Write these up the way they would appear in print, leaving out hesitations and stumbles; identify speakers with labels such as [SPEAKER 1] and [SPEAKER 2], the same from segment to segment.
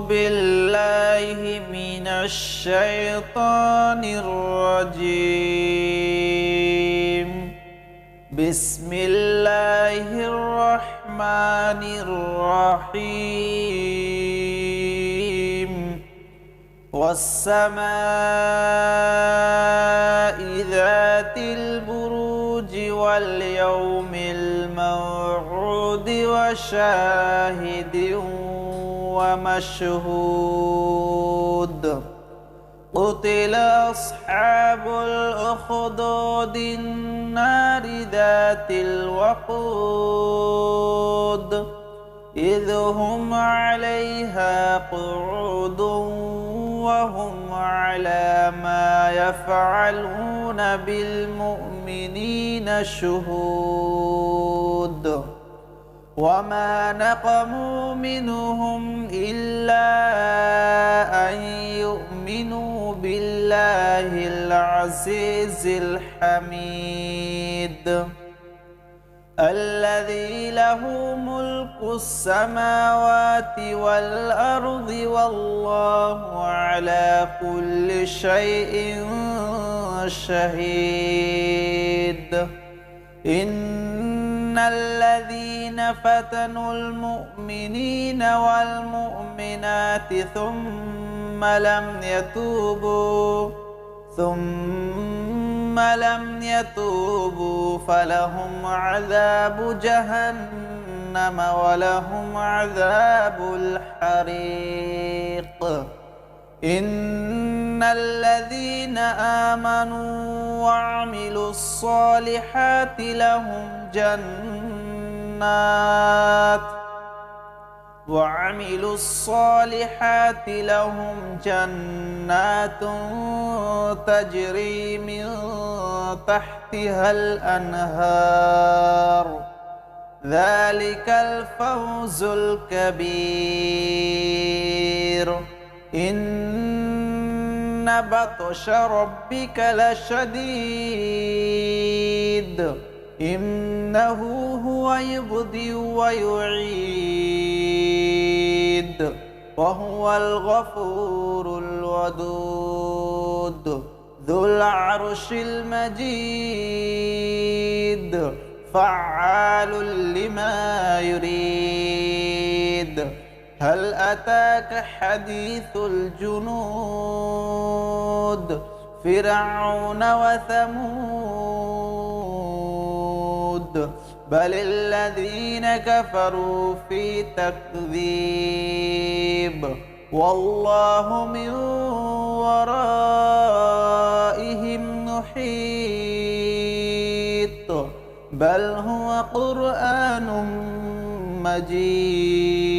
[SPEAKER 1] بالله من الشيطان الرجيم. بسم الله الرحمن الرحيم. والسماء ذات البروج واليوم الموعود وشاهد ومشهود. قتل أصحاب الأخدود النار ذات الوقود إذ هم عليها قعود وهم على ما يفعلون بالمؤمنين شهود. وما نقموا منهم إلا أن يؤمنوا بالله العزيز الحميد الذي له ملك السماوات والأرض والله على كل شيء شهيد. إن الذين فتنوا المؤمنين والمؤمنات ثم لم يتوبوا فلهم عذاب جهنم ولهم عذاب الحريق. إن الذين آمنوا وعملوا الصالحات لهم جنات تجري من تحتها الأنهار ذلك الفوز الكبير. إن بطش ربك لشديد إنه هو يبدئ ويعيد وهو الغفور الودود ذو العرش المجيد فعال لما يريد. هل أتاك حديث الجنود فرعون وثمود بل الذين كفروا في تكذيب والله من ورائهم محيط بل هو قرآن مجيد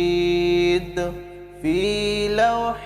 [SPEAKER 1] في لوح